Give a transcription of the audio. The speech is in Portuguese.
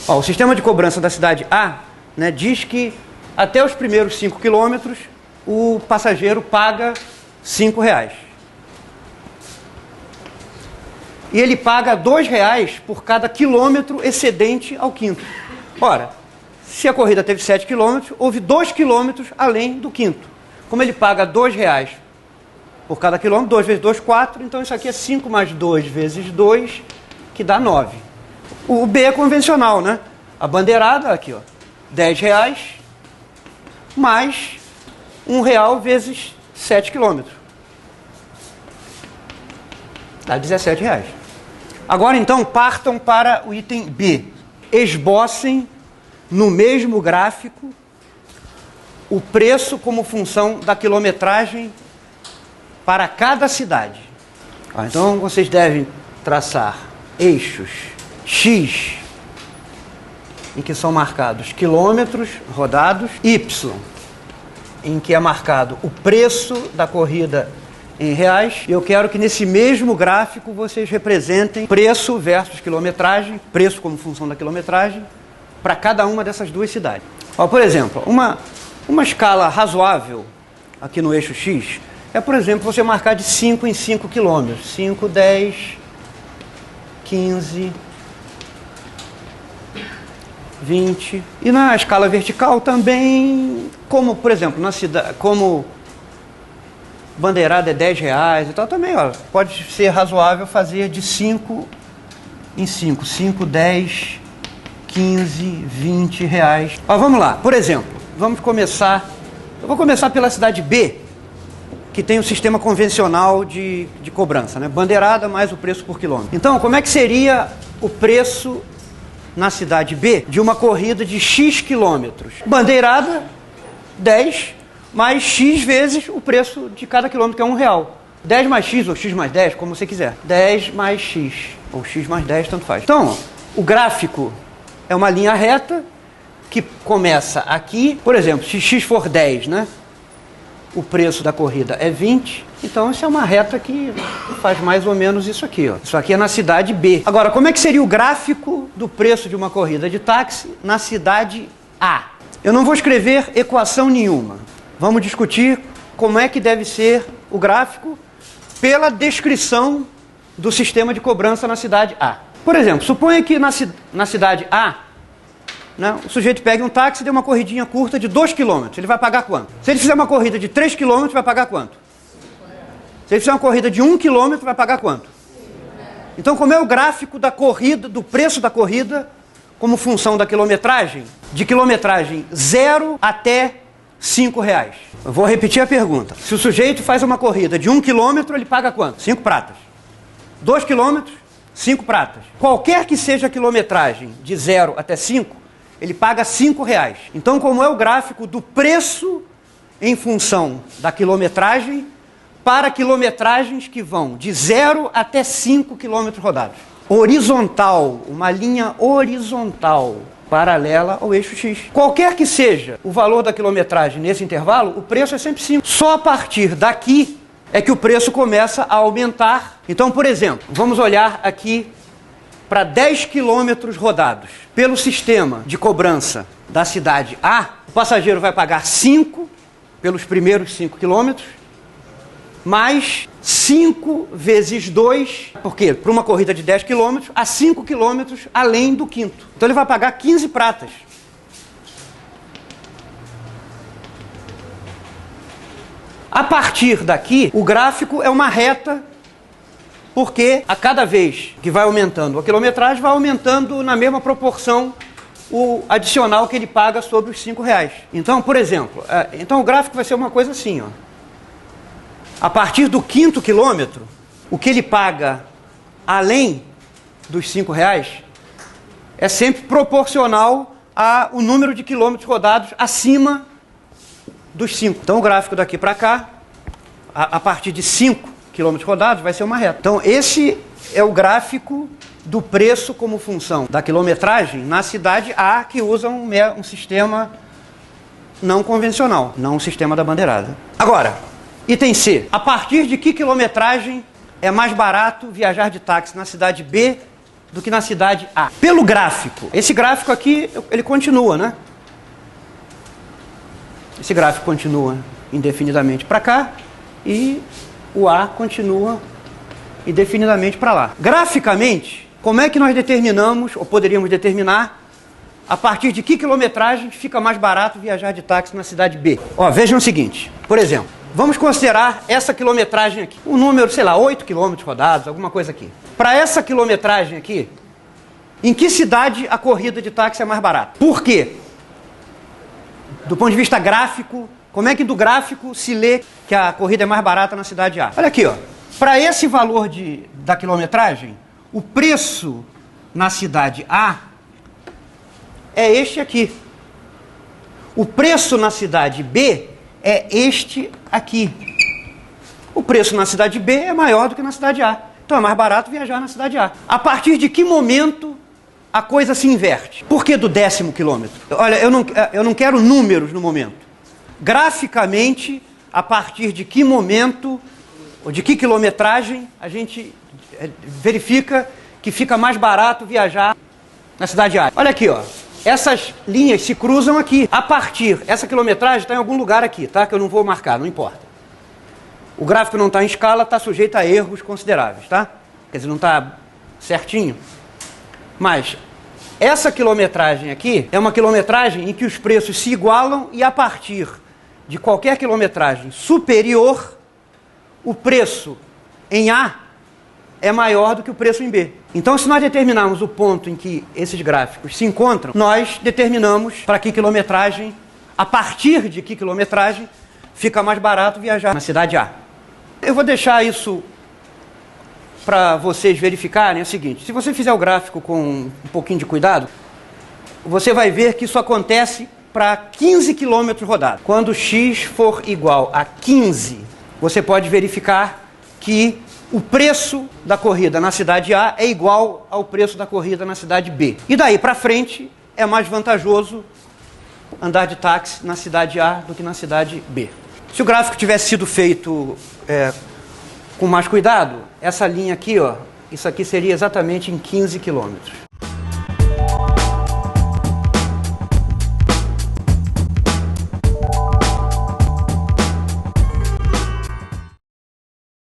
Ó, o sistema de cobrança da cidade A, né, diz que até os primeiros 5 quilômetros o passageiro paga R$5. E ele paga R$2 por cada quilômetro excedente ao quinto. Ora, se a corrida teve 7 quilômetros, houve 2 quilômetros além do quinto. Como ele paga R$2 por cada quilômetro, 2 vezes 2, 4, então isso aqui é 5 mais 2 vezes 2, que dá 9. O B é convencional, né? A bandeirada, aqui, ó, R$10 mais R$1 vezes 7 quilômetros. Dá R$17. Agora, então, partam para o item B. Esbocem no mesmo gráfico o preço como função da quilometragem para cada cidade. Então, vocês devem traçar eixos X, em que são marcados quilômetros rodados, Y, em que é marcado o preço da corrida em reais. E eu quero que nesse mesmo gráfico vocês representem preço versus quilometragem, preço como função da quilometragem, para cada uma dessas duas cidades. Ó, por exemplo, uma escala razoável aqui no eixo X é, por exemplo, você marcar de 5 em 5 quilômetros. 5, 10, 15, 20. E na escala vertical também, como, por exemplo, na cidade, como bandeirada é R$10 e tal, também, ó, pode ser razoável fazer de 5 em 5. 5, 10, 15, 20 reais. Ó, vamos lá, por exemplo, vamos começar. Eu vou começar pela cidade B, que tem um sistema convencional de cobrança, né? Bandeirada mais o preço por quilômetro. Então, como é que seria o preço na cidade B de uma corrida de X quilômetros? Bandeirada, 10, mais X vezes o preço de cada quilômetro, que é R$1. 10 mais X ou X mais 10, como você quiser. 10 mais X, ou X mais 10, tanto faz. Então, o gráfico é uma linha reta que começa aqui. Por exemplo, se X for 10, né? O preço da corrida é 20, então isso é uma reta que faz mais ou menos isso aqui, ó. Isso aqui é na cidade B. Agora, como é que seria o gráfico do preço de uma corrida de táxi na cidade A? Eu não vou escrever equação nenhuma. Vamos discutir como é que deve ser o gráfico pela descrição do sistema de cobrança na cidade A. Por exemplo, suponha que na cidade A, né, o sujeito pega um táxi e dê uma corridinha curta de 2 km. Ele vai pagar quanto? Se ele fizer uma corrida de 3 km, vai pagar quanto? Se ele fizer uma corrida de 1 km, vai pagar quanto? Então, como é o gráfico da corrida, do preço da corrida, como função da quilometragem? De quilometragem 0 até R$5. Eu vou repetir a pergunta. Se o sujeito faz uma corrida de 1 km, ele paga quanto? 5 pratas. 2 km, 5 pratas. Qualquer que seja a quilometragem de 0 até 5, ele paga R$5. Então, como é o gráfico do preço em função da quilometragem para quilometragens que vão de 0 até 5 km rodados? Horizontal, uma linha horizontal, paralela ao eixo X. Qualquer que seja o valor da quilometragem nesse intervalo, o preço é sempre 5. Só a partir daqui é que o preço começa a aumentar. Então, por exemplo, vamos olhar aqui para 10 quilômetros rodados. Pelo sistema de cobrança da cidade A, o passageiro vai pagar 5 pelos primeiros 5 quilômetros, mais 5 vezes 2, porque para uma corrida de 10 quilômetros, há 5 quilômetros além do quinto. Então ele vai pagar 15 pratas. A partir daqui, o gráfico é uma reta, porque a cada vez que vai aumentando a quilometragem, vai aumentando na mesma proporção o adicional que ele paga sobre os R$5. Então, por exemplo, então o gráfico vai ser uma coisa assim, ó. A partir do quinto quilômetro, o que ele paga além dos R$5 é sempre proporcional ao número de quilômetros rodados acima dos 5. Então o gráfico daqui para cá, a partir de 5 quilômetros rodados, vai ser uma reta. Então esse é o gráfico do preço como função da quilometragem na cidade A, que usa um sistema não convencional, não um sistema da bandeirada. Agora, item C. A partir de que quilometragem é mais barato viajar de táxi na cidade B do que na cidade A. Pelo gráfico. Esse gráfico aqui, ele continua, né? Esse gráfico continua indefinidamente para cá e o A continua indefinidamente para lá. Graficamente, como é que nós determinamos, ou poderíamos determinar, a partir de que quilometragem fica mais barato viajar de táxi na cidade B? Ó, vejam o seguinte, por exemplo, vamos considerar essa quilometragem aqui, um número, sei lá, 8 quilômetros rodados, alguma coisa aqui. Para essa quilometragem aqui, em que cidade a corrida de táxi é mais barata? Por quê? Do ponto de vista gráfico, como é que do gráfico se lê que a corrida é mais barata na cidade A? Olha aqui, ó. Para esse valor da quilometragem, o preço na cidade A é este aqui. O preço na cidade B é este aqui. O preço na cidade B é maior do que na cidade A. Então é mais barato viajar na cidade A. A partir de que momento a coisa se inverte? Por que do 10º quilômetro? Olha, eu não quero números no momento. Graficamente, a partir de que momento, ou de que quilometragem, a gente verifica que fica mais barato viajar na cidade A. Olha aqui, ó. Essas linhas se cruzam aqui. A partir, essa quilometragem está em algum lugar aqui, tá? Que eu não vou marcar, não importa. O gráfico não está em escala, está sujeito a erros consideráveis, tá? Quer dizer, não está certinho. Mas essa quilometragem aqui é uma quilometragem em que os preços se igualam e a partir de qualquer quilometragem superior, o preço em A é maior do que o preço em B. Então, se nós determinarmos o ponto em que esses gráficos se encontram, nós determinamos para que quilometragem, a partir de que quilometragem, fica mais barato viajar na cidade A. Eu vou deixar isso para vocês verificarem. É o seguinte, se você fizer o gráfico com um pouquinho de cuidado, você vai ver que isso acontece para 15 km rodados. Quando x for igual a 15, você pode verificar que o preço da corrida na cidade A é igual ao preço da corrida na cidade B. E daí para frente é mais vantajoso andar de táxi na cidade A do que na cidade B. Se o gráfico tivesse sido feito com mais cuidado, essa linha aqui, ó, isso aqui seria exatamente em 15 quilômetros.